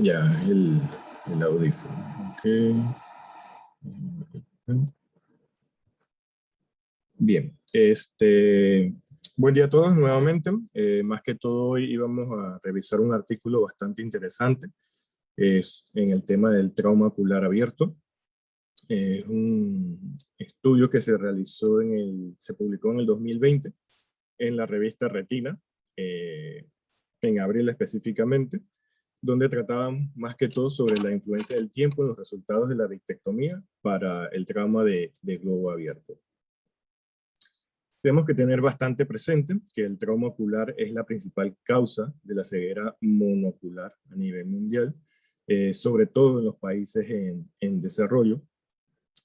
Ya, el audífono. Ok. Bien, buen día a todos nuevamente. Más que todo hoy íbamos a revisar un artículo bastante interesante. Es en el tema del trauma ocular abierto. Es un estudio que se realizó se publicó en el 2020 en la revista Retina, en abril específicamente, donde trataban más que todo sobre la influencia del tiempo en los resultados de la vitrectomía para el trauma de globo abierto. Tenemos que tener bastante presente que el trauma ocular es la principal causa de la ceguera monocular a nivel mundial, sobre todo en los países en desarrollo,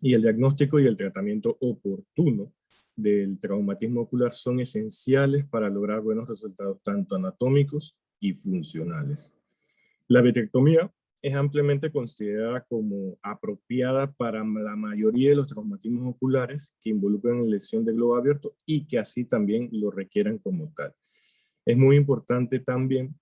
y el diagnóstico y el tratamiento oportuno del traumatismo ocular son esenciales para lograr buenos resultados tanto anatómicos y funcionales. La vitrectomía es ampliamente considerada como apropiada para la mayoría de los traumatismos oculares que involucran lesión de globo abierto y que así también lo requieran como tal. Es muy importante también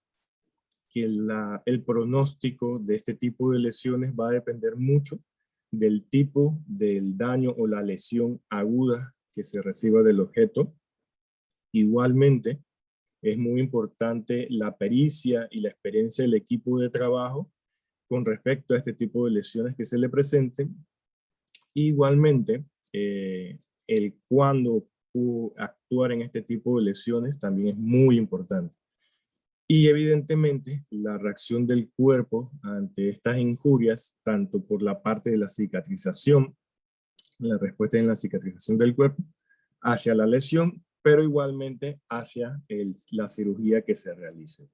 que el pronóstico de este tipo de lesiones va a depender mucho del tipo del daño o la lesión aguda que se reciba del objeto. Igualmente, es muy importante la pericia y la experiencia del equipo de trabajo con respecto a este tipo de lesiones que se le presenten. Igualmente, el cuándo actuar en este tipo de lesiones también es muy importante. Y evidentemente, la reacción del cuerpo ante estas injurias, tanto por la parte de la cicatrización, la respuesta en la cicatrización del cuerpo, hacia la lesión, pero igualmente hacia la cirugía que se realice.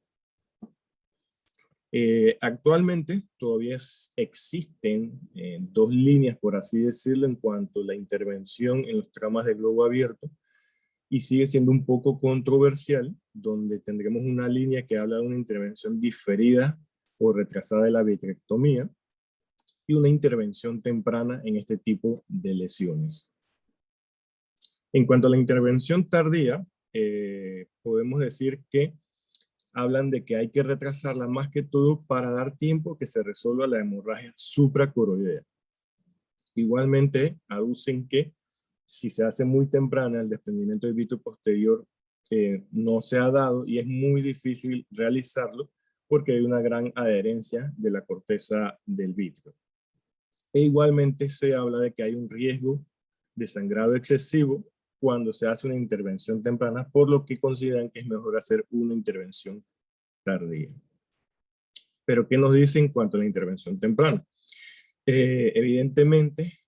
Actualmente todavía existen dos líneas, por así decirlo, en cuanto a la intervención en los traumas de globo abierto, y sigue siendo un poco controversial, donde tendremos una línea que habla de una intervención diferida o retrasada de la vitrectomía y una intervención temprana en este tipo de lesiones. En cuanto a la intervención tardía, podemos decir que hablan de que hay que retrasarla más que todo para dar tiempo que se resuelva la hemorragia supracoroidea. Igualmente, aducen que si se hace muy temprana, el desprendimiento del vitro posterior no se ha dado y es muy difícil realizarlo porque hay una gran adherencia de la corteza del vitro. E igualmente se habla de que hay un riesgo de sangrado excesivo cuando se hace una intervención temprana, por lo que consideran que es mejor hacer una intervención tardía. Pero, ¿qué nos dice en cuanto a la intervención temprana? Evidentemente,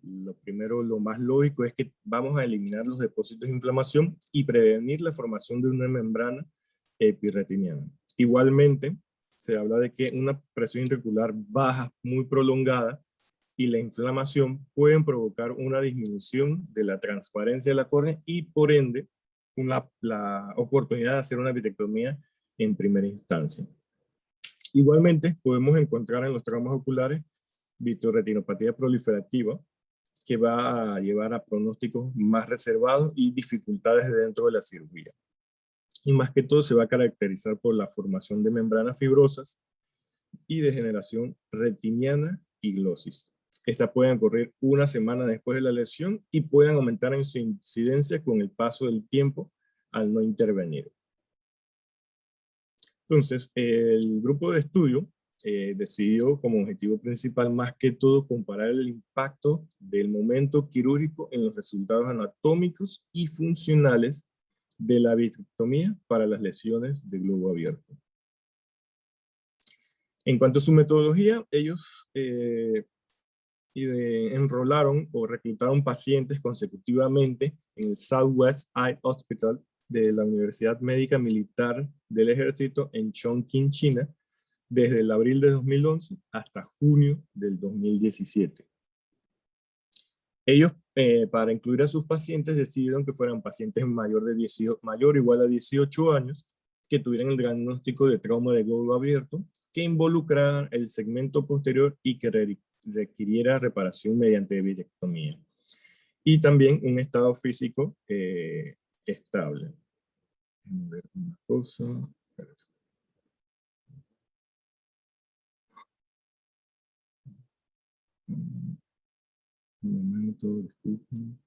lo primero, lo más lógico es que vamos a eliminar los depósitos de inflamación y prevenir la formación de una membrana epirretiniana. Igualmente, se habla de que una presión intraocular baja, muy prolongada, y la inflamación pueden provocar una disminución de la transparencia de la córnea y, por ende, la oportunidad de hacer una vitrectomía en primera instancia. Igualmente, podemos encontrar en los traumas oculares vitroretinopatía proliferativa, que va a llevar a pronósticos más reservados y dificultades dentro de la cirugía. Y más que todo se va a caracterizar por la formación de membranas fibrosas y degeneración retiniana y glosis. Estas pueden ocurrir una semana después de la lesión y pueden aumentar en su incidencia con el paso del tiempo al no intervenir. Entonces, el grupo de estudio decidió como objetivo principal más que todo comparar el impacto del momento quirúrgico en los resultados anatómicos y funcionales de la vitrectomía para las lesiones de globo abierto. En cuanto a su metodología, ellos enrolaron o reclutaron pacientes consecutivamente en el Southwest Eye Hospital de la Universidad Médica Militar del Ejército en Chongqing, China, desde el abril de 2011 hasta junio del 2017. Ellos, para incluir a sus pacientes, decidieron que fueran pacientes mayor o igual a 18 años, que tuvieran el diagnóstico de trauma de globo abierto, que involucraran el segmento posterior y que requiriera reparación mediante vitrectomía. Y también un estado físico estable. Déjame ver una cosa. Un momento, disculpen.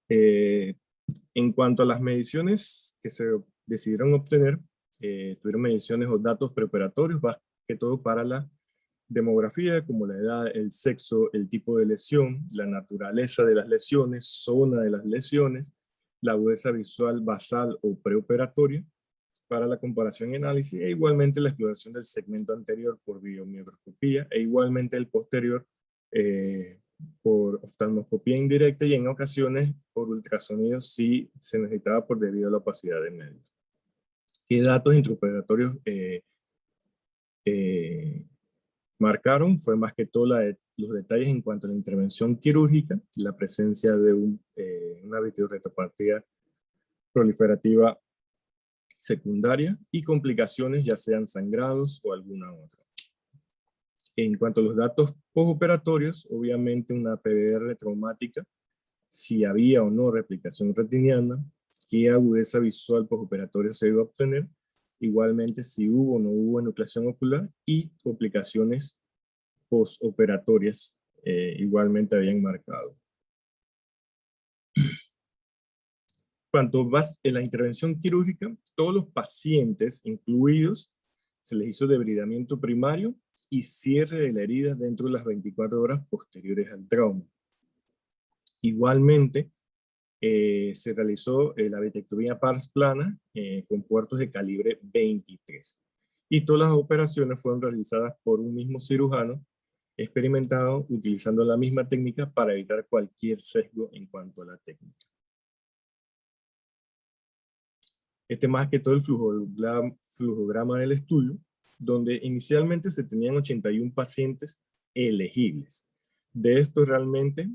Eh, en cuanto a las mediciones que se decidieron obtener, tuvieron mediciones o datos preparatorios, más que todo para la demografía, como la edad, el sexo, el tipo de lesión, la naturaleza de las lesiones, zona de las lesiones, la agudeza visual basal o preoperatoria, para la comparación y análisis, e igualmente la exploración del segmento anterior por biomicroscopía, e igualmente el posterior eh, por oftalmoscopía indirecta y en ocasiones por ultrasonido si se necesitaba por debido a la opacidad del medio. ¿Qué datos intraoperatorios eh, marcaron? Fue más que todo los detalles en cuanto a la intervención quirúrgica, la presencia de una vitreoretopatía proliferativa secundaria y complicaciones, ya sean sangrados o alguna otra. En cuanto a los datos postoperatorios, obviamente una PBR traumática, si había o no replicación retiniana, qué agudeza visual postoperatoria se iba a obtener, igualmente si hubo o no hubo enucleación ocular y complicaciones postoperatorias igualmente habían marcado. Cuanto vas en la intervención quirúrgica, todos los pacientes incluidos se les hizo debridamiento primario y cierre de la herida dentro de las 24 horas posteriores al trauma. Igualmente, se realizó la vitrectomía pars plana con puertos de calibre 23. Y todas las operaciones fueron realizadas por un mismo cirujano experimentado utilizando la misma técnica para evitar cualquier sesgo en cuanto a la técnica. Este más que todo el flujograma del estudio, donde inicialmente se tenían 81 pacientes elegibles. De estos realmente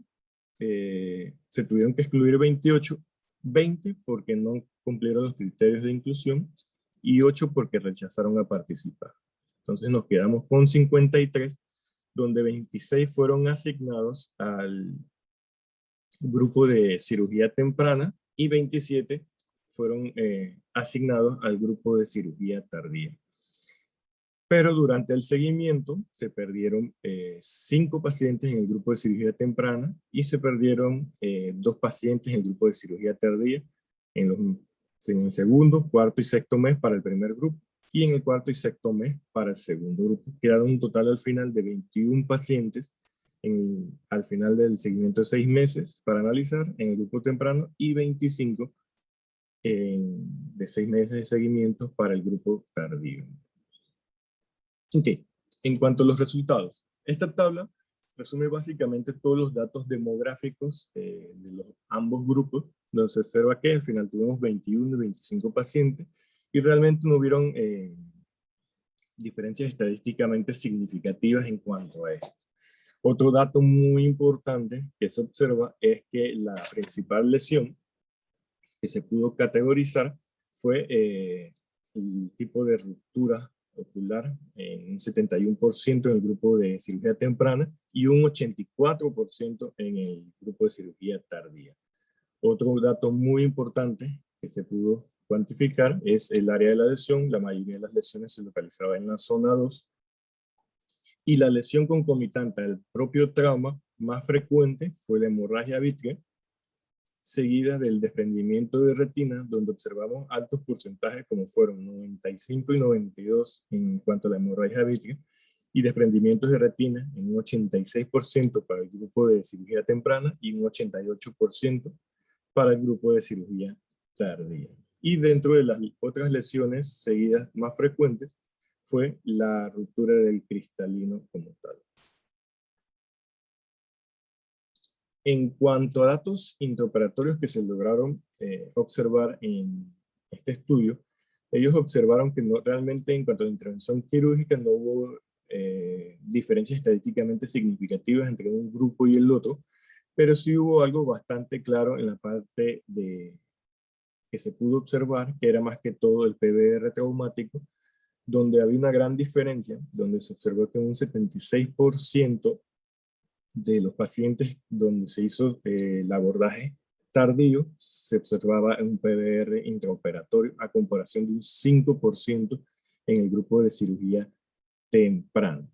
se tuvieron que excluir 28, 20 porque no cumplieron los criterios de inclusión y 8 porque rechazaron a participar. Entonces nos quedamos con 53, donde 26 fueron asignados al grupo de cirugía temprana y 27 fueron asignados al grupo de cirugía tardía. Pero durante el seguimiento se perdieron 5 pacientes en el grupo de cirugía temprana y se perdieron 2 pacientes en el grupo de cirugía tardía en el segundo, cuarto y sexto mes para el primer grupo y en el cuarto y sexto mes para el segundo grupo. Quedaron un total al final de 21 pacientes al final del seguimiento de 6 meses para analizar en el grupo temprano y 25 de 6 meses de seguimiento para el grupo tardío. Ok, en cuanto a los resultados, esta tabla resume básicamente todos los datos demográficos de los ambos grupos, donde se observa que al final tuvimos 21 y 25 pacientes y realmente no hubieron diferencias estadísticamente significativas en cuanto a esto. Otro dato muy importante que se observa es que la principal lesión que se pudo categorizar fue el tipo de ruptura ocular en un 71% en el grupo de cirugía temprana y un 84% en el grupo de cirugía tardía. Otro dato muy importante que se pudo cuantificar es el área de la lesión. La mayoría de las lesiones se localizaba en la zona 2 y la lesión concomitante al propio trauma más frecuente fue la hemorragia vítrea, seguida del desprendimiento de retina, donde observamos altos porcentajes como fueron 95 y 92 en cuanto a la hemorragia vítrea, y desprendimientos de retina en un 86% para el grupo de cirugía temprana y un 88% para el grupo de cirugía tardía. Y dentro de las otras lesiones seguidas más frecuentes fue la ruptura del cristalino como tal. En cuanto a datos intraoperatorios que se lograron observar en este estudio, ellos observaron que no, realmente en cuanto a la intervención quirúrgica no hubo diferencias estadísticamente significativas entre un grupo y el otro, pero sí hubo algo bastante claro en la parte que se pudo observar, que era más que todo el PBR traumático, donde había una gran diferencia, donde se observó que un 76% de los pacientes donde se hizo el abordaje tardío, se observaba un PBR intraoperatorio a comparación de un 5% en el grupo de cirugía temprana.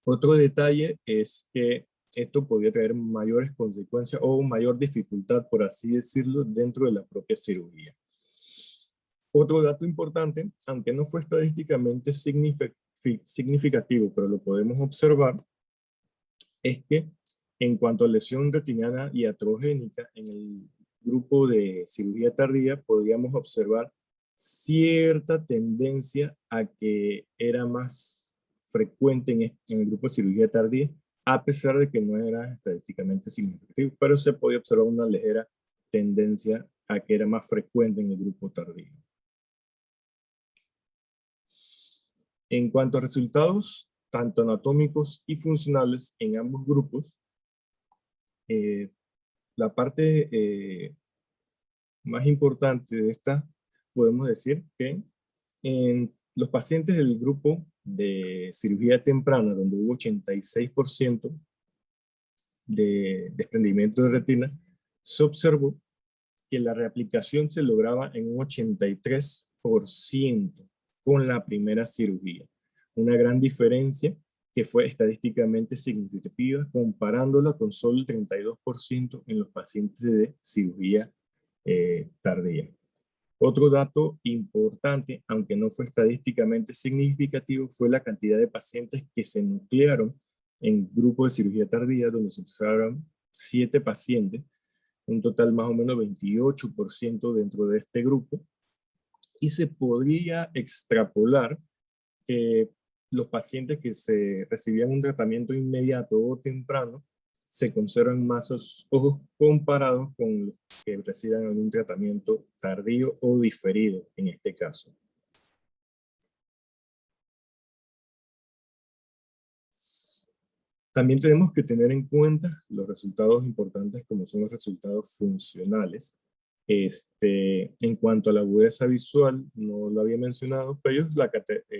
Otro detalle es que esto podría traer mayores consecuencias o mayor dificultad, por así decirlo, dentro de la propia cirugía. Otro dato importante, aunque no fue estadísticamente significativo, pero lo podemos observar, es que en cuanto a lesión retiniana iatrogénica, en el grupo de cirugía tardía podríamos observar cierta tendencia a que era más frecuente en el grupo de cirugía tardía, a pesar de que no era estadísticamente significativo, pero se podía observar una ligera tendencia a que era más frecuente en el grupo tardío. En cuanto a resultados, tanto anatómicos y funcionales en ambos grupos, la parte más importante de esta, podemos decir que en los pacientes del grupo de cirugía temprana, donde hubo 86% de desprendimiento de retina, se observó que la reaplicación se lograba en un 83% con la primera cirugía. Una gran diferencia que fue estadísticamente significativa comparándola con solo el 32% en los pacientes de cirugía tardía. Otro dato importante, aunque no fue estadísticamente significativo, fue la cantidad de pacientes que se nuclearon en grupo de cirugía tardía, donde se usaron 7 pacientes, un total más o menos 28% dentro de este grupo, y se podría extrapolar que los pacientes que se recibían un tratamiento inmediato o temprano se conservan más ojos comparados con los que reciban un tratamiento tardío o diferido en este caso. También tenemos que tener en cuenta los resultados importantes como son los resultados funcionales. En cuanto a la agudeza visual, no lo había mencionado, pero ellos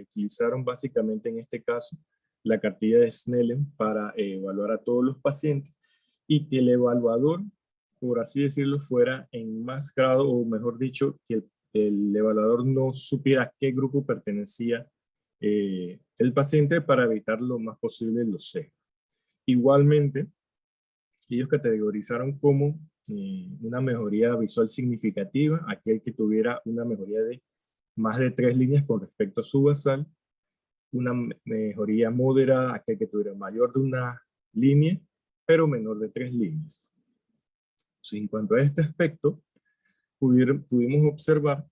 utilizaron básicamente en este caso la cartilla de Snellen para evaluar a todos los pacientes y que el evaluador, por así decirlo, fuera enmascarado, o mejor dicho, que el evaluador no supiera a qué grupo pertenecía el paciente para evitar lo más posible los sesgos. Igualmente, ellos categorizaron como una mejoría visual significativa aquel que tuviera una mejoría de más de 3 líneas con respecto a su basal, una mejoría moderada aquel que tuviera mayor de una línea, pero menor de 3 líneas. Entonces, en cuanto a este aspecto, pudimos observar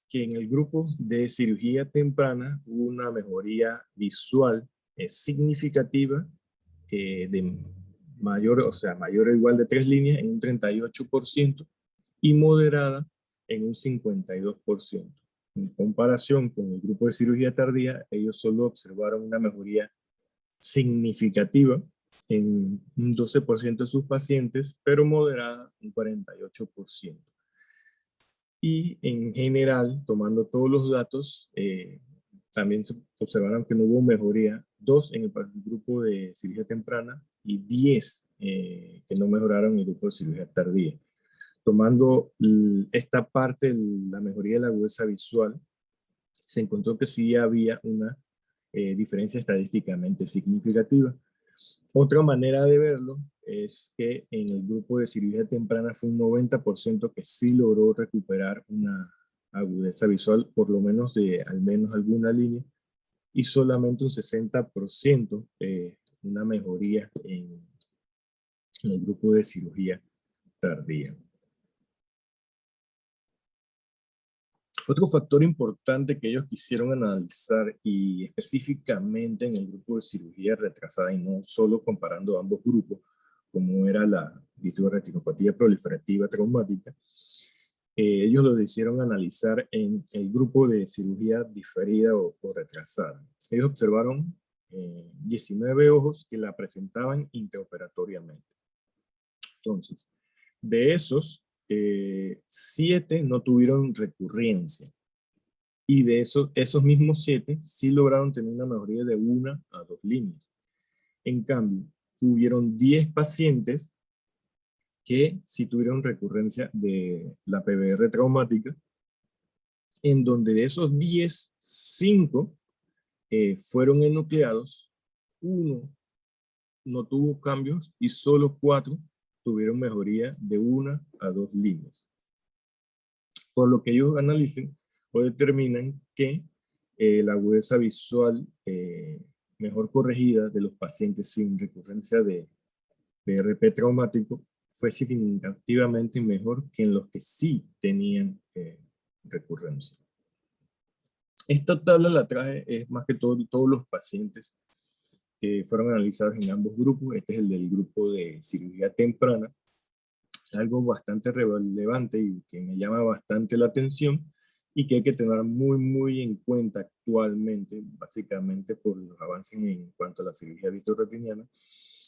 que en el grupo de cirugía temprana hubo una mejoría visual significativa de mayor, o sea, mayor o igual de 3 líneas en un 38% y moderada en un 52%. En comparación con el grupo de cirugía tardía, ellos solo observaron una mejoría significativa en un 12% de sus pacientes, pero moderada un 48%. Y en general, tomando todos los datos, también se observaron que no hubo mejoría, 2 en el grupo de cirugía temprana y 10 que no mejoraron en el grupo de cirugía tardía. Tomando esta parte, la mejoría de la agudeza visual, se encontró que sí había una diferencia estadísticamente significativa. Otra manera de verlo es que en el grupo de cirugía temprana fue un 90% que sí logró recuperar una agudeza visual, por lo menos de al menos alguna línea, y solamente un 60% una mejoría en el grupo de cirugía tardía. Otro factor importante que ellos quisieron analizar, y específicamente en el grupo de cirugía retrasada, y no solo comparando ambos grupos, como era la vitreoretinopatía proliferativa traumática, ellos lo hicieron analizar en el grupo de cirugía diferida o retrasada. Ellos observaron 19 ojos que la presentaban intraoperatoriamente. Entonces, de esos, 7 no tuvieron recurrencia. Y de esos mismos 7 sí lograron tener una mejoría de 1 a 2 líneas. En cambio, tuvieron 10 pacientes que sí tuvieron recurrencia de la PBR traumática, en donde de esos 10, 5 fueron enucleados, 1 no tuvo cambios y solo 4 tuvieron mejoría de 1 a 2 líneas. Por lo que ellos analicen o determinan que la agudeza visual mejor corregida de los pacientes sin recurrencia de PRP traumático fue significativamente mejor que en los que sí tenían recurrencia. Esta tabla la traje es más que todo todos los pacientes que fueron analizados en ambos grupos. Este es el del grupo de cirugía temprana. Algo bastante relevante y que me llama bastante la atención y que hay que tener muy en cuenta actualmente, básicamente por los avances en cuanto a la cirugía vitreoretiniana,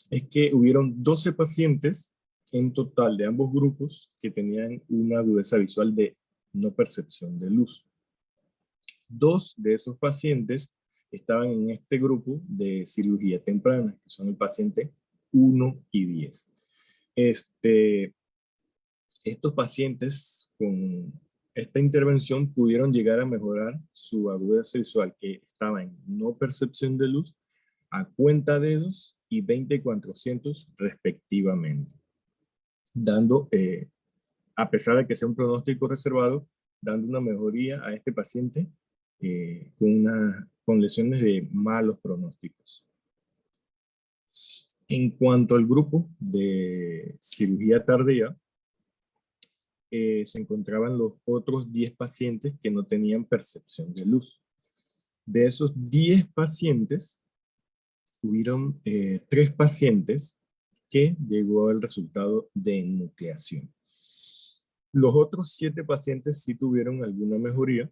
es que hubieron 12 pacientes en total de ambos grupos que tenían una agudeza visual de no percepción de luz. 2 de esos pacientes estaban en este grupo de cirugía temprana, que son el paciente 1 y 10. Estos pacientes con esta intervención pudieron llegar a mejorar su agudeza visual, que estaba en no percepción de luz, a cuenta dedos y 20/400 respectivamente, dando, a pesar de que sea un pronóstico reservado, dando una mejoría a este paciente con lesiones de malos pronósticos. En cuanto al grupo de cirugía tardía, se encontraban los otros 10 pacientes que no tenían percepción de luz. De esos 10 pacientes, hubieron 3 pacientes que llegó al resultado de enucleación. Los otros 7 pacientes sí tuvieron alguna mejoría,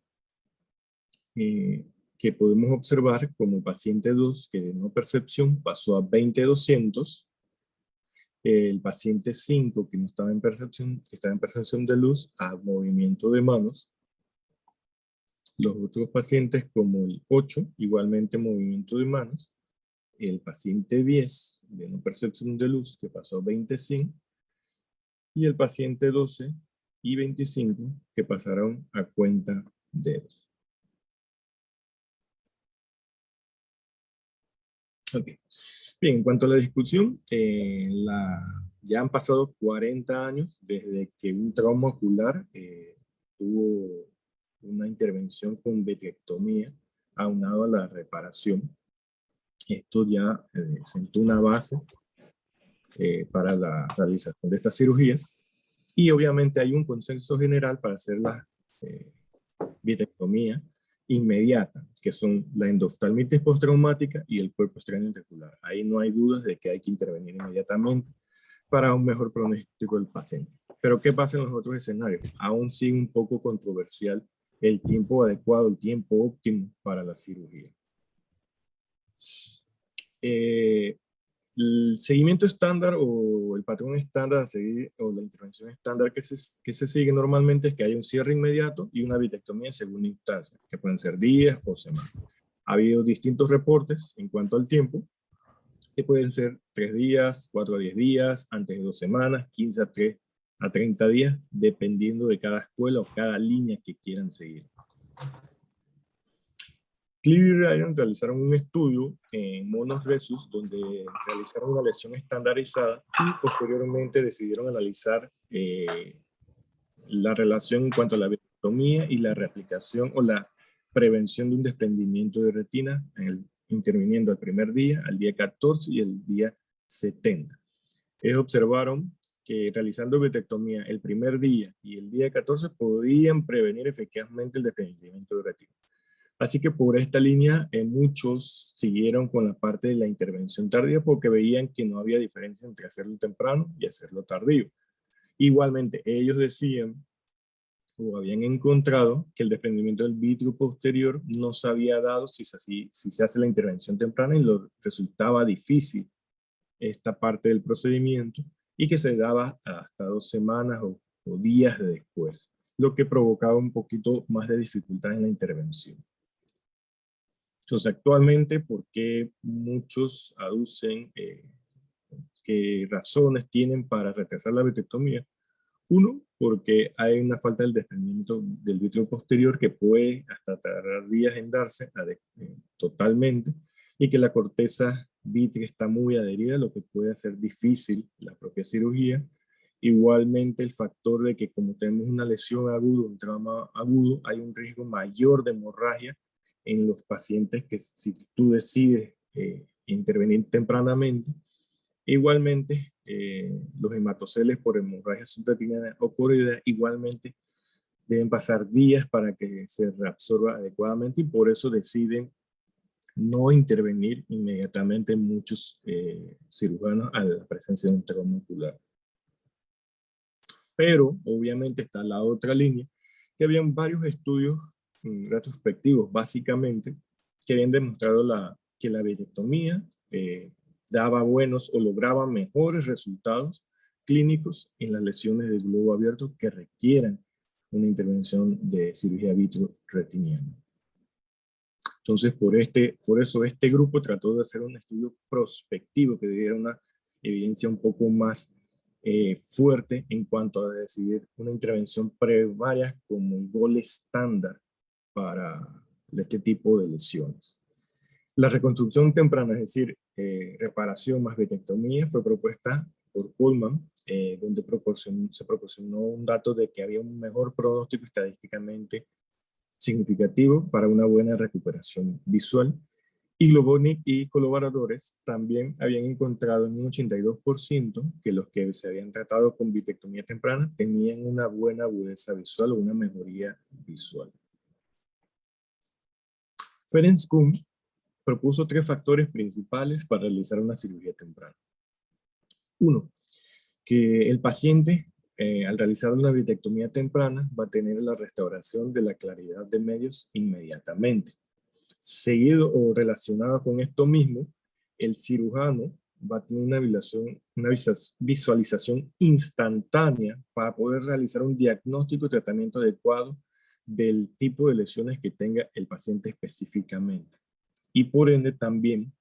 que podemos observar como paciente 2, que de no percepción pasó a 20/200, el paciente 5, que no estaba en percepción, que estaba en percepción de luz, a movimiento de manos. Los otros pacientes, como el 8, igualmente movimiento de manos. El paciente 10, de no percepción de luz, que pasó a 20/100. Y el paciente 12 y 25, que pasaron a cuenta dedos. Okay. Bien, en cuanto a la discusión, ya han pasado 40 años desde que un trauma ocular tuvo una intervención con vitrectomía aunado a la reparación. Esto ya sentó una base para la realización de estas cirugías y obviamente hay un consenso general para hacer la vitrectomía inmediata, que son la endoftalmitis postraumática y el cuerpo extraventricular. Ahí no hay dudas de que hay que intervenir inmediatamente para un mejor pronóstico del paciente. Pero ¿qué pasa en los otros escenarios? Aún sigue un poco controversial el tiempo adecuado, el tiempo óptimo para la cirugía. El seguimiento estándar o el patrón estándar a seguir, o la intervención estándar que se sigue normalmente es que hay un cierre inmediato y una vitrectomía en segunda instancia, que pueden ser días o semanas. Ha habido distintos reportes en cuanto al tiempo, que pueden ser 3 días, 4 a 10 días, antes de 2 semanas, 15 a 30 días, dependiendo de cada escuela o cada línea que quieran seguir. Cleary y Ryan realizaron un estudio en monos rhesus donde realizaron una lesión estandarizada y posteriormente decidieron analizar la relación en cuanto a la vitrectomía y la reaplicación o la prevención de un desprendimiento de retina interviniendo al primer día, al día 14 y el día 70. Ellos observaron que realizando vitrectomía el primer día y el día 14 podían prevenir efectivamente el desprendimiento de retina. Así que por esta línea muchos siguieron con la parte de la intervención tardía porque veían que no había diferencia entre hacerlo temprano y hacerlo tardío. Igualmente ellos decían o habían encontrado que el desprendimiento del vítreo posterior no se había dado si se hace la intervención temprana y lo resultaba difícil esta parte del procedimiento y que se daba hasta 2 semanas o días después, lo que provocaba un poquito más de dificultad en la intervención. Entonces, actualmente, ¿por qué muchos aducen qué razones tienen para retrasar la vitrectomía? Uno, porque hay una falta del desprendimiento del vítreo posterior que puede hasta tardar días en darse totalmente, y que la corteza vítrea está muy adherida, lo que puede hacer difícil la propia cirugía. Igualmente el factor de que como tenemos una lesión aguda, un trauma agudo, hay un riesgo mayor de hemorragia en los pacientes que si tú decides intervenir tempranamente. Igualmente, los hematoceles por hemorragia subretiniana o coroidea igualmente deben pasar días para que se reabsorba adecuadamente, y por eso deciden no intervenir inmediatamente muchos cirujanos a la presencia de un trauma ocular. Pero obviamente está la otra línea, que habían varios estudios retrospectivos básicamente que habían demostrado que la vitrectomía daba buenos o lograba mejores resultados clínicos en las lesiones de globo abierto que requieran una intervención de cirugía vitro-retiniana. Entonces, por eso este grupo trató de hacer un estudio prospectivo que diera una evidencia un poco más fuerte en cuanto a decidir una intervención primaria como un gol estándar para este tipo de lesiones. La reconstrucción temprana, es decir, reparación más vitrectomía, fue propuesta por Pullman, donde se proporcionó un dato de que había un mejor pronóstico estadísticamente significativo para una buena recuperación visual. Y Globonic y colaboradores también habían encontrado en un 82% que los que se habían tratado con vitrectomía temprana tenían una buena agudeza visual o una mejoría visual. Ferenc Kuhn propuso 3 factores principales para realizar una cirugía temprana. Uno, que el paciente al realizar una vitrectomía temprana va a tener la restauración de la claridad de medios inmediatamente. Seguido o relacionado con esto mismo, el cirujano va a tener una visualización instantánea para poder realizar un diagnóstico y tratamiento adecuado del tipo de lesiones que tenga el paciente específicamente. Y por ende también,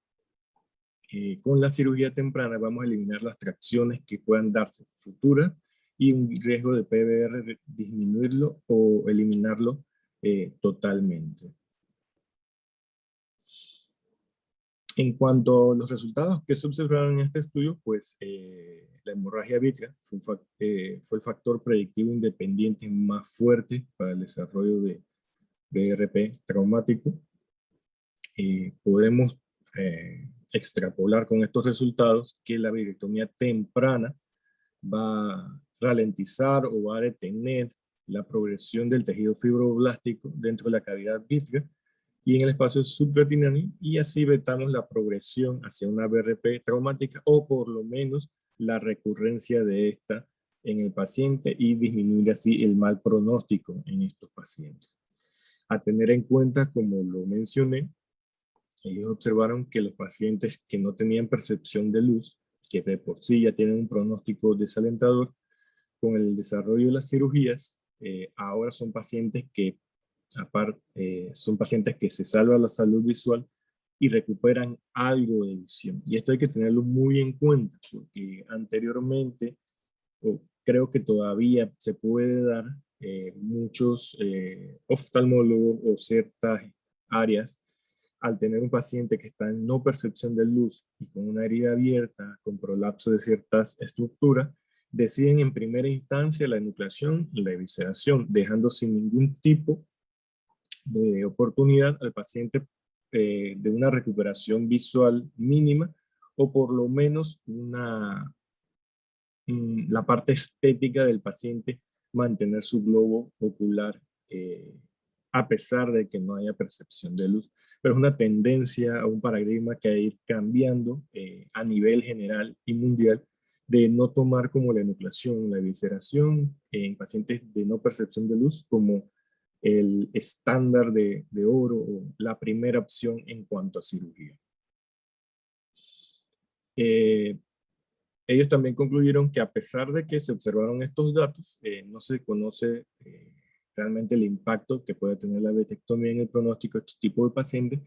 con la cirugía temprana vamos a eliminar las tracciones que puedan darse futuras y un riesgo de PVR disminuirlo o eliminarlo totalmente. En cuanto a los resultados que se observaron en este estudio, pues la hemorragia vítrea fue el factor predictivo independiente más fuerte para el desarrollo de BRP traumático. Podemos extrapolar con estos resultados que la vitrectomía temprana va a ralentizar o va a detener la progresión del tejido fibroblástico dentro de la cavidad vítrea y en el espacio subretiniano, y así evitamos la progresión hacia una BRP traumática o por lo menos la recurrencia de esta en el paciente y disminuir así el mal pronóstico en estos pacientes. A tener en cuenta, como lo mencioné, ellos observaron que los pacientes que no tenían percepción de luz, que de por sí ya tienen un pronóstico desalentador, con el desarrollo de las cirugías, ahora son pacientes que son pacientes que se salvan la salud visual y recuperan algo de visión. Y esto hay que tenerlo muy en cuenta, porque anteriormente, o creo que todavía se puede dar, muchos oftalmólogos o ciertas áreas, al tener un paciente que está en no percepción de luz y con una herida abierta, con prolapso de ciertas estructuras, deciden en primera instancia la enucleación y la evisceración, dejando sin ningún tipo de oportunidad al paciente de una recuperación visual mínima o por lo menos la parte estética del paciente, mantener su globo ocular a pesar de que no haya percepción de luz. Pero es una tendencia a un paradigma que hay que ir cambiando a nivel general y mundial, de no tomar como la enucleación, la evisceración en pacientes de no percepción de luz como el estándar de oro o la primera opción en cuanto a cirugía. Ellos también concluyeron que a pesar de que se observaron estos datos, no se conoce realmente el impacto que puede tener la vitrectomía en el pronóstico de estos tipos de pacientes,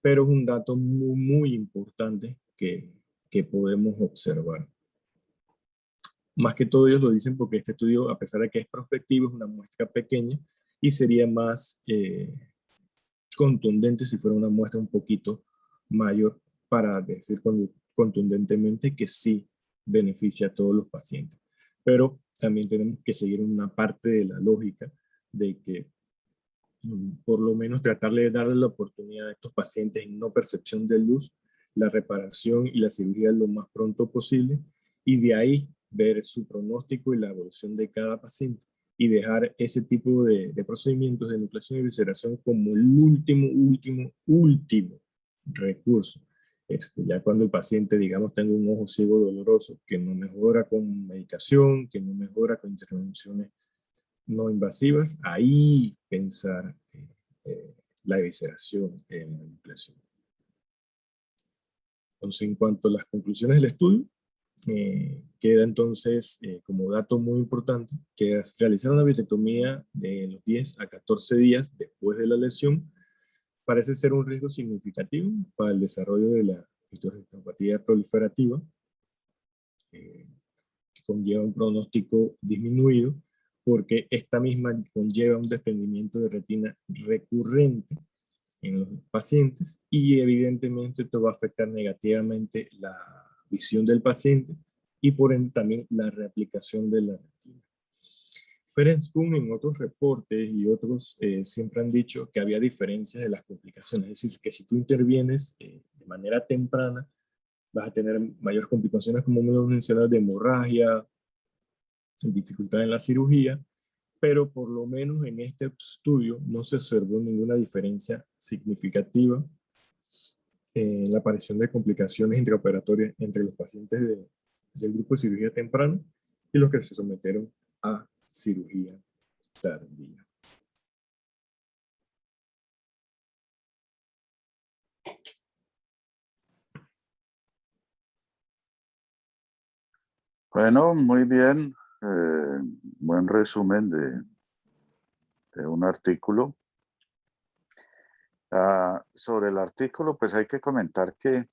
pero es un dato muy importante que podemos observar. Más que todo ellos lo dicen porque este estudio, a pesar de que es prospectivo, es una muestra pequeña y sería más contundente si fuera una muestra un poquito mayor para decir contundentemente que sí beneficia a todos los pacientes. Pero también tenemos que seguir una parte de la lógica de que por lo menos tratarle de darle la oportunidad a estos pacientes en no percepción de luz, la reparación y la cirugía lo más pronto posible, y de ahí ver su pronóstico y la evolución de cada paciente, y dejar ese tipo de procedimientos de nucleación y visceración como el último recurso. Ya cuando el paciente, digamos, tenga un ojo ciego doloroso que no mejora con medicación, que no mejora con intervenciones no invasivas, ahí pensar la evisceración en la manipulación. Entonces, en cuanto a las conclusiones del estudio, queda entonces como dato muy importante que es realizar una vitrectomía de los 10 a 14 días después de la lesión parece ser un riesgo significativo para el desarrollo de la historetinopatía proliferativa, que conlleva un pronóstico disminuido, porque esta misma conlleva un desprendimiento de retina recurrente en los pacientes y evidentemente esto va a afectar negativamente la visión del paciente y por ende también la reaplicación de la retina. Ferenc Kuhn en otros reportes y otros siempre han dicho que había diferencias de las complicaciones, es decir, que si tú intervienes de manera temprana vas a tener mayores complicaciones como me lo mencionas de hemorragia, dificultad en la cirugía, pero por lo menos en este estudio no se observó ninguna diferencia significativa en la aparición de complicaciones intraoperatorias entre los pacientes del grupo de cirugía temprana y los que se sometieron a cirugía tardía. Bueno, muy bien. Buen resumen de un artículo. Sobre el artículo, pues hay que comentar que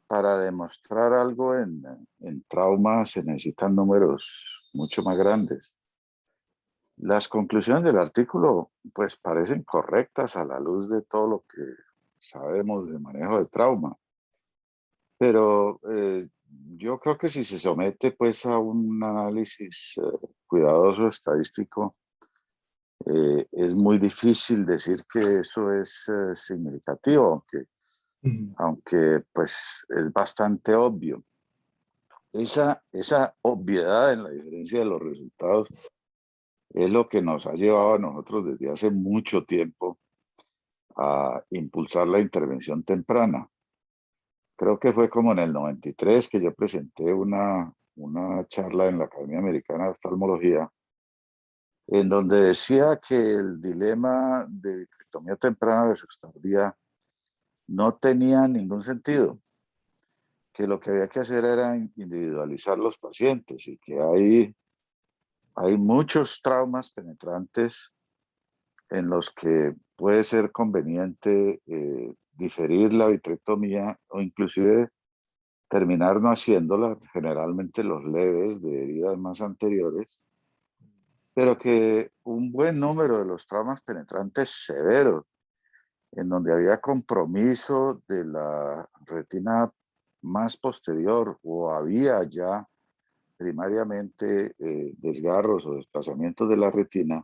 para demostrar algo en trauma se necesitan números mucho más grandes. Las conclusiones del artículo, pues parecen correctas a la luz de todo lo que sabemos de manejo de trauma. Pero yo creo que si se somete pues a un análisis cuidadoso estadístico, es muy difícil decir que eso es significativo, aunque pues es bastante obvio. Esa obviedad en la diferencia de los resultados es lo que nos ha llevado a nosotros desde hace mucho tiempo a impulsar la intervención temprana. Creo que fue como en el 93 que yo presenté una charla en la Academia Americana de Oftalmología, en donde decía que el dilema de vitrectomía temprana versus tardía no tenía ningún sentido, que lo que había que hacer era individualizar los pacientes y que hay muchos traumas penetrantes en los que puede ser conveniente diferir la vitrectomía o inclusive terminar no haciéndola, generalmente los leves de heridas más anteriores, pero que un buen número de los traumas penetrantes severos, en donde había compromiso de la retina más posterior o había ya primariamente desgarros o desplazamientos de la retina,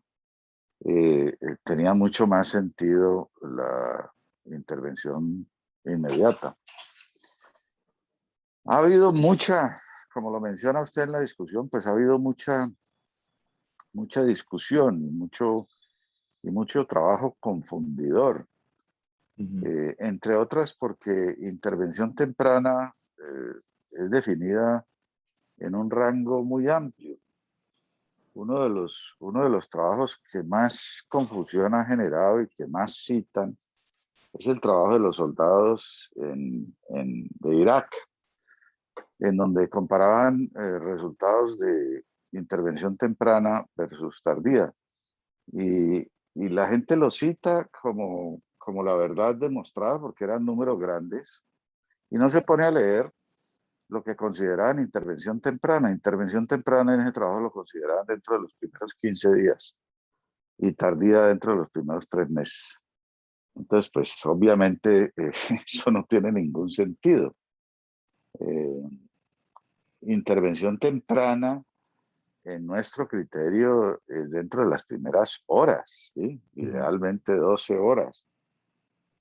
tenía mucho más sentido la intervención inmediata. Ha habido mucha, como lo menciona usted en la discusión, pues ha habido mucha discusión y mucho trabajo confundidor. Entre otras porque intervención temprana es definida en un rango muy amplio. Uno de los trabajos que más confusión ha generado y que más citan es el trabajo de los soldados de Irak, en donde comparaban resultados de intervención temprana versus tardía. Y la gente lo cita como la verdad demostrada porque eran números grandes y no se pone a leer lo que consideraban intervención temprana. Intervención temprana en ese trabajo lo consideraban dentro de los primeros 15 días y tardía dentro de los primeros 3 meses. Entonces, pues obviamente eso no tiene ningún sentido. Intervención temprana, en nuestro criterio, es dentro de las primeras horas, ¿sí? Idealmente 12 horas.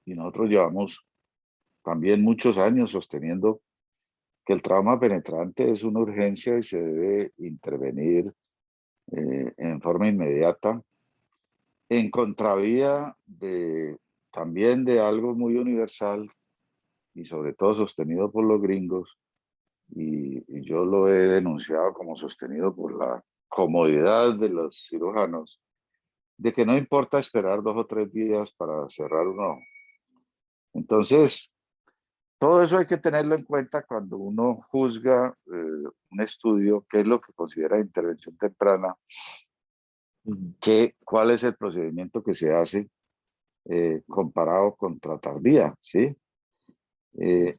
Y nosotros llevamos también muchos años sosteniendo que el trauma penetrante es una urgencia y se debe intervenir en forma inmediata, en contravía también de algo muy universal y sobre todo sostenido por los gringos, y yo lo he denunciado como sostenido por la comodidad de los cirujanos, de que no importa esperar 2 o 3 días para cerrar un ojo. Entonces, todo eso hay que tenerlo en cuenta cuando uno juzga un estudio, qué es lo que considera intervención temprana, cuál es el procedimiento que se hace comparado contra tardía, ¿sí?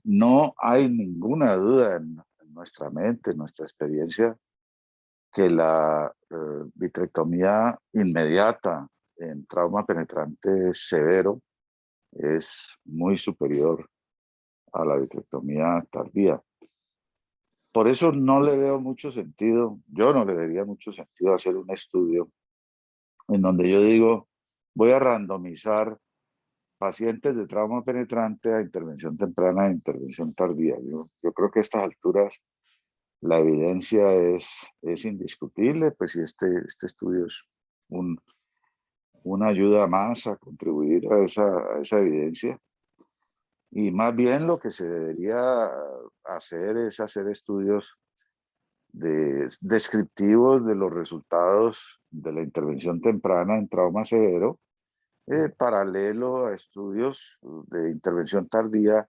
No hay ninguna duda en nuestra mente, en nuestra experiencia, que la vitrectomía inmediata en trauma penetrante severo es muy superior a la vitrectomía tardía. Por eso no le veo mucho sentido, yo no le vería mucho sentido hacer un estudio en donde yo digo, voy a randomizar pacientes de trauma penetrante a intervención temprana e intervención tardía. Yo creo que a estas alturas la evidencia es indiscutible, pues si este estudio es una ayuda más a contribuir a esa evidencia. Y más bien lo que se debería hacer es hacer estudios descriptivos de los resultados de la intervención temprana en trauma severo, paralelo a estudios de intervención tardía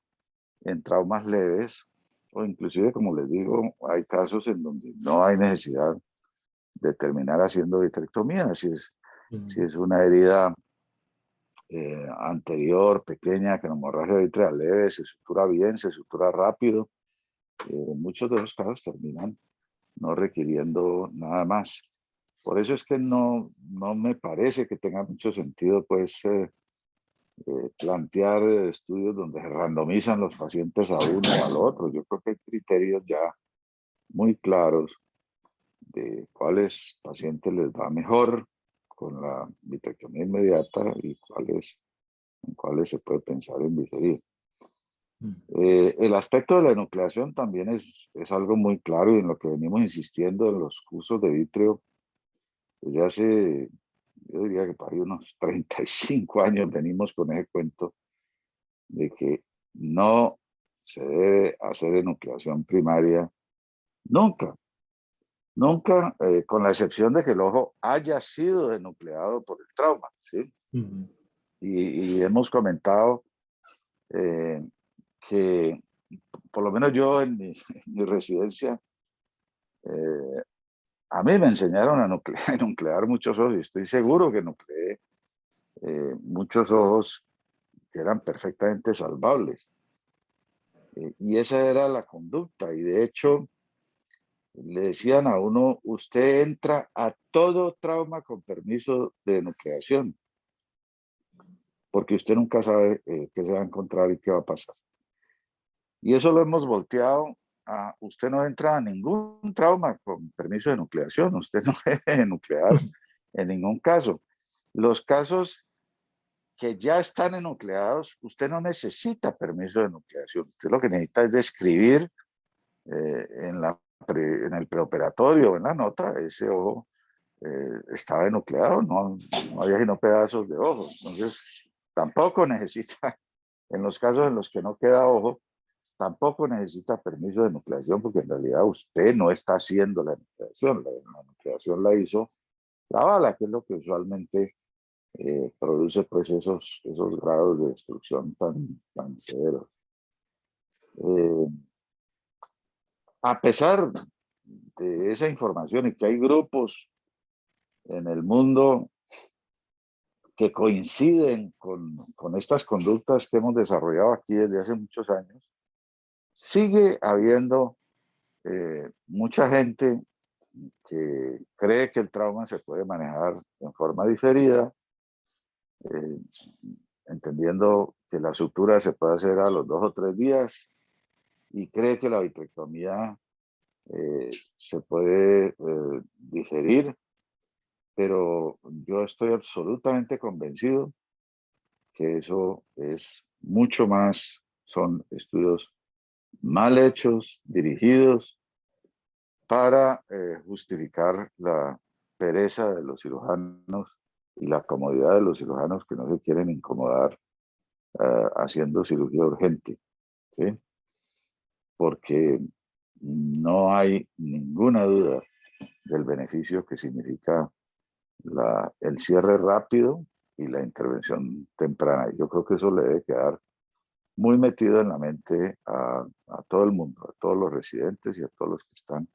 en traumas leves, o inclusive, como les digo, hay casos en donde no hay necesidad de terminar haciendo vitrectomía, si es una herida anterior, pequeña, con hemorragia vitreal leve, se sutura bien, se sutura rápido. Muchos de esos casos terminan no requiriendo nada más. Por eso es que no me parece que tenga mucho sentido, pues, plantear estudios donde se randomizan los pacientes a uno o al otro. Yo creo que hay criterios ya muy claros de cuáles pacientes les va mejor con la vitrectomía inmediata y en cuáles se puede pensar en diferir. El aspecto de la enucleación también es algo muy claro y en lo que venimos insistiendo en los cursos de vitreo desde hace, yo diría que para unos 35 años venimos con ese cuento de que no se debe hacer enucleación primaria nunca, nunca, con la excepción de que el ojo haya sido denucleado por el trauma, ¿sí? Y hemos comentado que por lo menos yo en mi residencia, a mí me enseñaron a nuclear muchos ojos y estoy seguro que nucleé muchos ojos que eran perfectamente salvables. Y esa era la conducta. Y de hecho, le decían a uno, usted entra a todo trauma con permiso de nucleación, porque usted nunca sabe qué se va a encontrar y qué va a pasar. Y eso lo hemos volteado a, usted no entra a ningún trauma con permiso de nucleación, usted no debe nuclear en ningún caso. Los casos que ya están enucleados, usted no necesita permiso de nucleación, usted lo que necesita es describir en el preoperatorio, en la nota, ese ojo estaba enucleado, no había sino pedazos de ojo. Entonces, tampoco necesita, en los casos en los que no queda ojo, tampoco necesita permiso de nucleación, porque en realidad usted no está haciendo la nucleación. La nucleación la hizo la bala, que es lo que usualmente produce pues esos grados de destrucción tan severos. A pesar de esa información y que hay grupos en el mundo que coinciden con estas conductas que hemos desarrollado aquí desde hace muchos años, sigue habiendo mucha gente que cree que el trauma se puede manejar en forma diferida, eh, entendiendo que la sutura se puede hacer a los 2 o 3 días y cree que la vitrectomía se puede digerir, pero yo estoy absolutamente convencido que eso es mucho más, son estudios mal hechos, dirigidos para justificar la pereza de los cirujanos y la comodidad de los cirujanos que no se quieren incomodar haciendo cirugía urgente, ¿sí? Porque no hay ninguna duda del beneficio que significa el cierre rápido y la intervención temprana. Yo creo que eso le debe quedar muy metido en la mente a todo el mundo, a todos los residentes y a todos los que están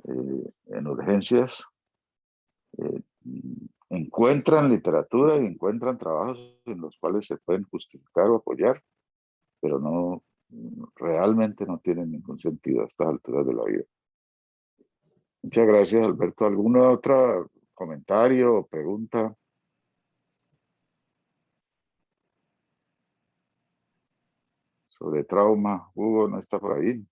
en urgencias. eh, Encuentran literatura y encuentran trabajos en los cuales se pueden justificar o apoyar, pero no, realmente no tienen ningún sentido a estas alturas de la vida. Muchas gracias, Alberto. ¿Alguna otra comentario o pregunta? Sobre trauma. Hugo no está por ahí.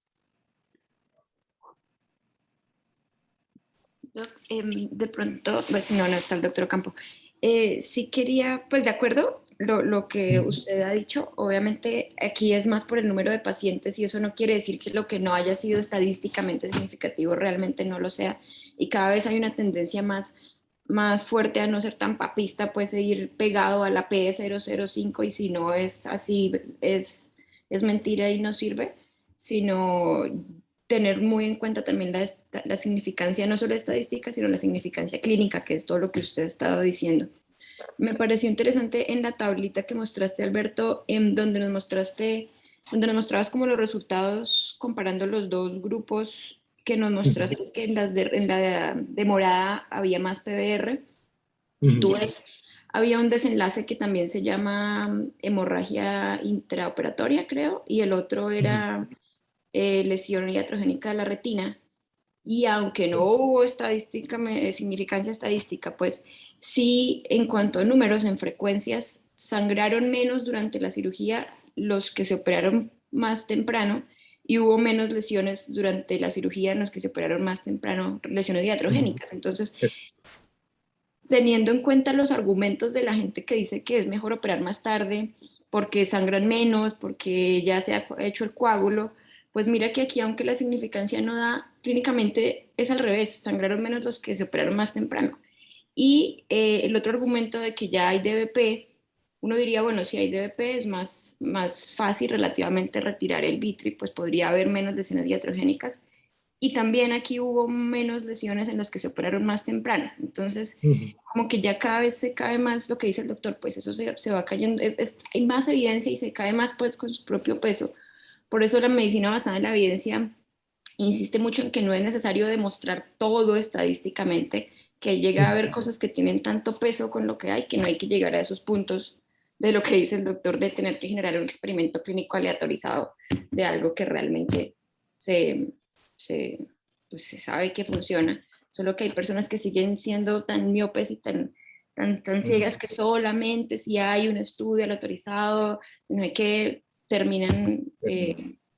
De pronto, pues no, no está el doctor Campo. Sí quería, pues de acuerdo, lo que usted ha dicho, obviamente aquí es más por el número de pacientes y eso no quiere decir que lo que no haya sido estadísticamente significativo realmente no lo sea. Y cada vez hay una tendencia más fuerte a no ser tan papista, pues seguir pegado a la P005 y si no es así, es mentira y no sirve, sino tener muy en cuenta también la significancia, no solo estadística, sino la significancia clínica, que es todo lo que usted ha estado diciendo. Me pareció interesante en la tablita que mostraste, Alberto, en donde nos mostrabas como los resultados comparando los dos grupos, que nos mostraste que en la de morada había más PBR. Si tú ves, había un desenlace que también se llama hemorragia intraoperatoria, creo, y el otro era lesión iatrogénica de la retina. Y aunque no hubo significancia estadística, pues sí, en cuanto a números, en frecuencias, sangraron menos durante la cirugía los que se operaron más temprano y hubo menos lesiones durante la cirugía en los que se operaron más temprano, lesiones iatrogénicas. Entonces, teniendo en cuenta los argumentos de la gente que dice que es mejor operar más tarde porque sangran menos, porque ya se ha hecho el coágulo, pues mira que aquí, aunque la significancia no da, clínicamente es al revés, sangraron menos los que se operaron más temprano. Y el otro argumento de que ya hay DVP, uno diría, bueno, si hay DVP es más fácil relativamente retirar el vitri, pues podría haber menos lesiones iatrogénicas. Y también aquí hubo menos lesiones en los que se operaron más temprano. Entonces, como que ya cada vez se cae más lo que dice el doctor, pues eso se va cayendo, hay más evidencia y se cae más pues con su propio peso. Por eso la medicina basada en la evidencia insiste mucho en que no es necesario demostrar todo estadísticamente, que llega a haber cosas que tienen tanto peso con lo que hay, que no hay que llegar a esos puntos de lo que dice el doctor, de tener que generar un experimento clínico aleatorizado de algo que realmente se, pues se sabe que funciona, solo que hay personas que siguen siendo tan miopes y tan ciegas que solamente si hay un estudio autorizado, no hay que terminan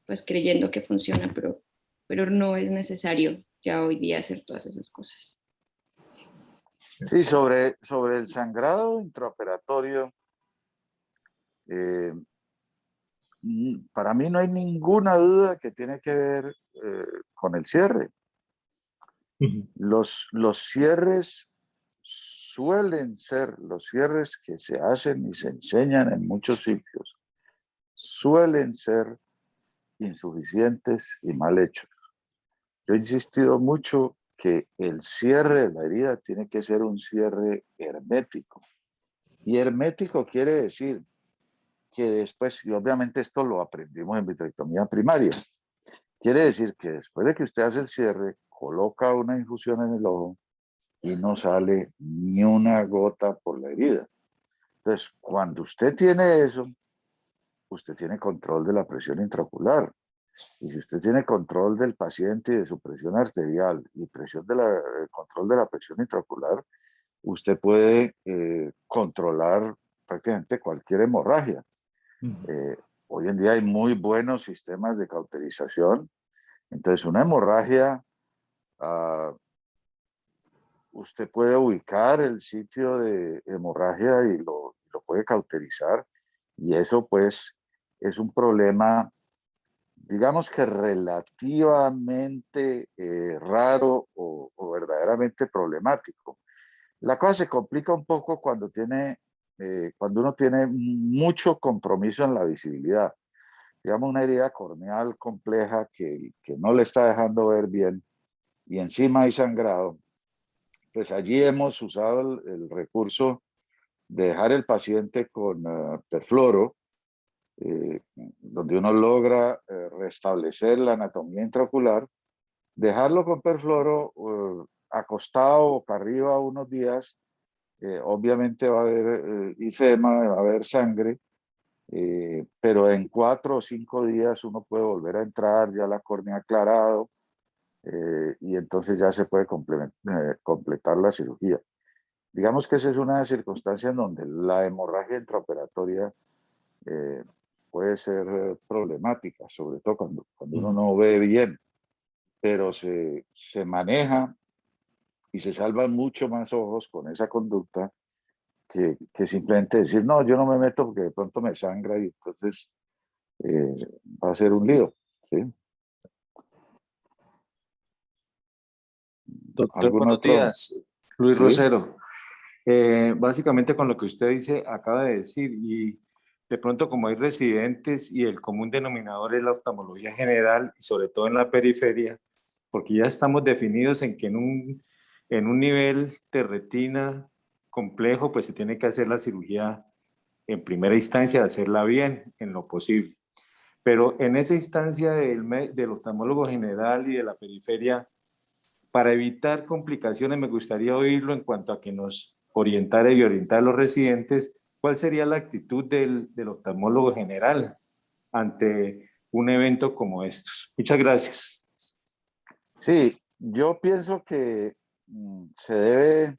pues creyendo que funciona, pero no es necesario ya hoy día hacer todas esas cosas. Sí, sobre el sangrado intraoperatorio, para mí no hay ninguna duda que tiene que ver con el cierre. Los cierres suelen ser, los cierres que se hacen y se enseñan en muchos sitios, suelen ser insuficientes y mal hechos. Yo he insistido mucho que el cierre de la herida tiene que ser un cierre hermético. Y hermético quiere decir que después, y obviamente esto lo aprendimos en vitrectomía primaria, quiere decir que después de que usted hace el cierre, coloca una infusión en el ojo y no sale ni una gota por la herida. Entonces, cuando usted tiene eso, usted tiene control de la presión intraocular. Y si usted tiene control del paciente y de su presión arterial y control de la presión intraocular, usted puede controlar prácticamente cualquier hemorragia. Hoy en día hay muy buenos sistemas de cauterización. Entonces, una hemorragia, usted puede ubicar el sitio de hemorragia y lo puede cauterizar. Y eso, pues, es un problema, digamos que relativamente raro o verdaderamente problemático. La cosa se complica un poco cuando uno tiene mucho compromiso en la visibilidad. Digamos, una herida corneal compleja que no le está dejando ver bien y encima hay sangrado. Pues allí hemos usado el recurso de dejar el paciente con perfluoro, donde uno logra restablecer la anatomía intraocular, dejarlo con perfluoro acostado boca arriba unos días. Obviamente va a haber ifema, va a haber sangre, pero en 4 o 5 días uno puede volver a entrar, ya la córnea aclarado, y entonces ya se puede completar la cirugía. Digamos que esa es una circunstancia en donde la hemorragia intraoperatoria puede ser problemática, sobre todo cuando uno no ve bien, pero se maneja y se salvan mucho más ojos con esa conducta que simplemente decir, no, yo no me meto porque de pronto me sangra y entonces va a ser un lío. ¿Sí? Doctor, ¿Algún buenos otro? días. Luis Sí. Rosero. Básicamente con lo que usted dice, acaba de decir, y de pronto como hay residentes y el común denominador es la oftalmología general y sobre todo en la periferia, porque ya estamos definidos en que en un nivel de retina complejo, pues se tiene que hacer la cirugía en primera instancia, hacerla bien en lo posible. Pero en esa instancia del oftalmólogo general y de la periferia, para evitar complicaciones, me gustaría oírlo en cuanto a que nos orientara y orientar a los residentes, ¿cuál sería la actitud del oftalmólogo general ante un evento como estos? Muchas gracias. Sí, yo pienso que se debe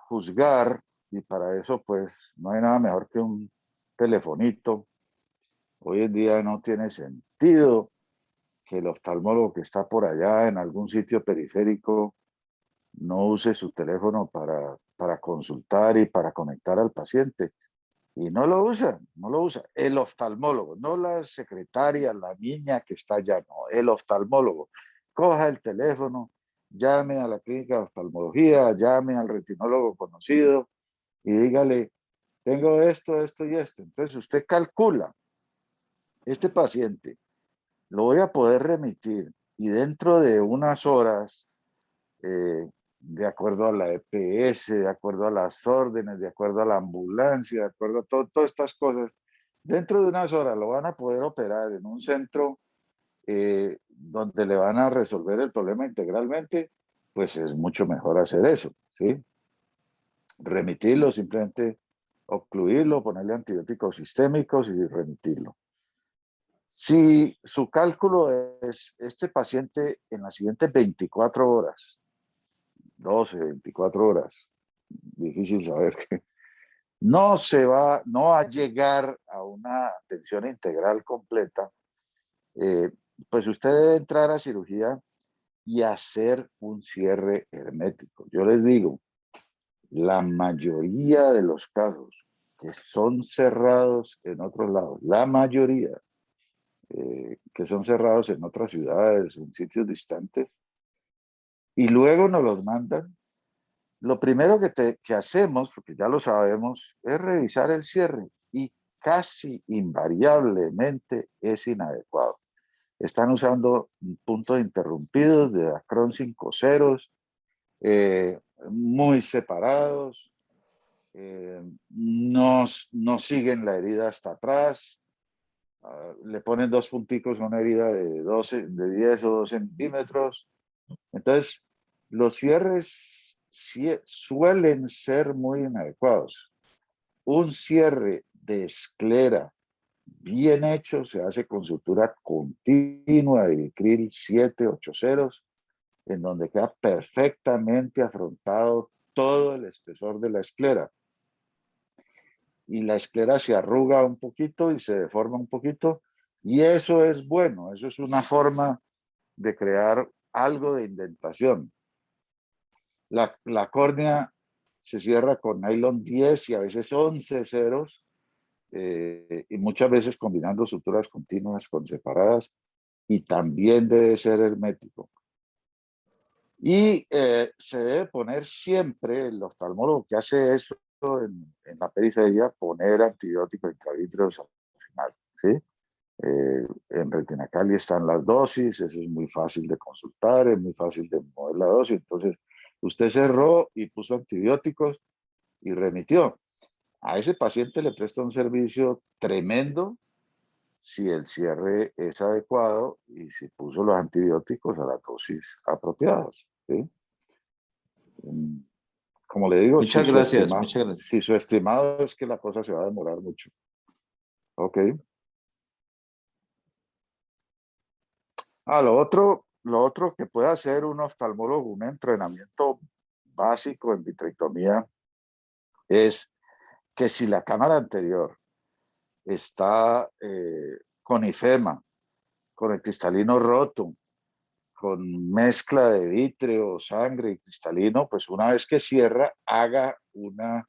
juzgar, y para eso pues no hay nada mejor que un telefonito. Hoy en día no tiene sentido que el oftalmólogo que está por allá en algún sitio periférico no use su teléfono para consultar y para conectar al paciente. Y no lo usa, no lo usa. El oftalmólogo, no la secretaria, la niña que está allá, no, el oftalmólogo. Coja el teléfono, llame a la clínica de oftalmología, llame al retinólogo conocido y dígale, tengo esto, esto y esto. Entonces usted calcula, este paciente lo voy a poder remitir y dentro de unas horas, de acuerdo a la EPS, de acuerdo a las órdenes, de acuerdo a la ambulancia, de acuerdo a todas estas cosas, dentro de unas horas lo van a poder operar en un centro donde le van a resolver el problema integralmente, pues es mucho mejor hacer eso, ¿sí? Remitirlo, simplemente ocluirlo, ponerle antibióticos sistémicos y remitirlo. Si su cálculo es, este paciente en las siguientes 24 horas, 12, 24 horas, difícil saber que no va a llegar a una atención integral completa, eh, pues usted debe entrar a cirugía y hacer un cierre hermético. Yo les digo, la mayoría de los casos que son cerrados en otros lados, la mayoría que son cerrados en otras ciudades, en sitios distantes, y luego nos los mandan. Lo primero que hacemos, porque ya lo sabemos, es revisar el cierre y casi invariablemente es inadecuado. Están usando puntos interrumpidos de Dacron 5 ceros, muy separados, no siguen la herida hasta atrás, le ponen 2 punticos a una herida de 10 o 12 centímetros. Entonces, los cierres suelen ser muy inadecuados. Un cierre de esclera bien hecho, se hace con sutura continua de Vicryl 7-8 ceros, en donde queda perfectamente afrontado todo el espesor de la esclera. Y la esclera se arruga un poquito y se deforma un poquito, y eso es bueno, eso es una forma de crear algo de indentación. La córnea se cierra con nylon 10 y a veces 11 ceros, y muchas veces combinando suturas continuas con separadas, y también debe ser hermético. Y se debe poner siempre, el oftalmólogo que hace eso en la periferia, poner antibióticos intravítreos al final, ¿sí? En Retinacali están las dosis, eso es muy fácil de consultar, es muy fácil de mover la dosis. Entonces, usted cerró y puso antibióticos y remitió. A ese paciente le presta un servicio tremendo si el cierre es adecuado y si puso los antibióticos a las dosis apropiadas, ¿sí? Como le digo, Muchas gracias, muchas gracias. si su estimado es que la cosa se va a demorar mucho. Ok. Lo otro que puede hacer un oftalmólogo, un entrenamiento básico en vitrectomía, es que si la cámara anterior está con ifema, con el cristalino roto, con mezcla de vítreo, sangre y cristalino, pues una vez que cierra, haga una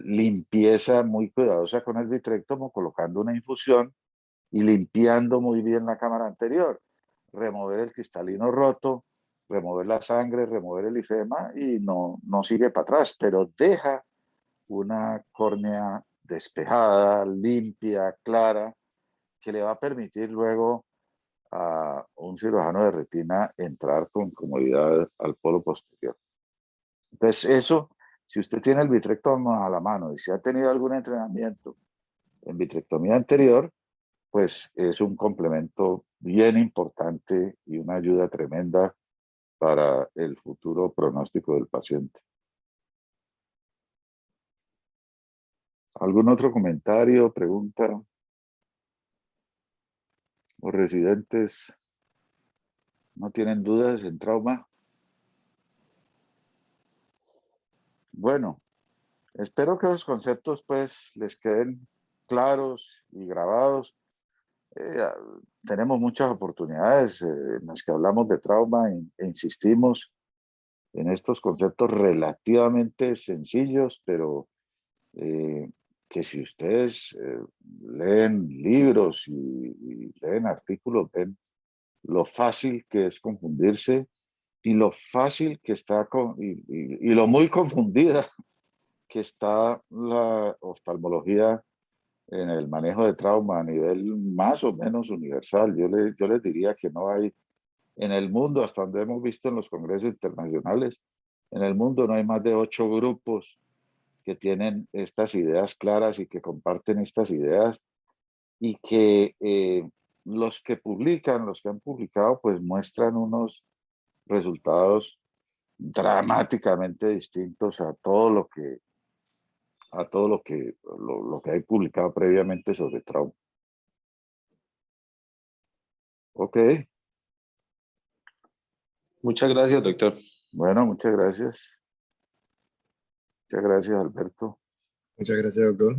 limpieza muy cuidadosa con el vitrectomo, colocando una infusión y limpiando muy bien la cámara anterior. Remover el cristalino roto, remover la sangre, remover el ifema y no sigue para atrás, pero deja una córnea despejada, limpia, clara, que le va a permitir luego a un cirujano de retina entrar con comodidad al polo posterior. Entonces eso, si usted tiene el vitrectomo a la mano y si ha tenido algún entrenamiento en vitrectomía anterior, pues es un complemento bien importante y una ayuda tremenda para el futuro pronóstico del paciente. ¿Algún otro comentario, pregunta? ¿Los residentes no tienen dudas en trauma? Bueno, espero que los conceptos pues les queden claros y grabados. Tenemos muchas oportunidades en las que hablamos de trauma e insistimos en estos conceptos relativamente sencillos, pero que si ustedes leen libros y leen artículos, ven lo fácil que es confundirse y lo fácil que está y lo muy confundida que está la oftalmología en el manejo de trauma a nivel más o menos universal. Yo les diría que no hay en el mundo, hasta donde hemos visto en los congresos internacionales, en el mundo no hay más de 8 grupos que tienen estas ideas claras y que comparten estas ideas y que los que publican, los que han publicado, pues muestran unos resultados dramáticamente distintos a todo lo que lo que hay publicado previamente sobre trauma. Ok, Muchas gracias, doctor. bueno, muchas gracias. Muchas gracias, Alberto. Muchas gracias, doctor.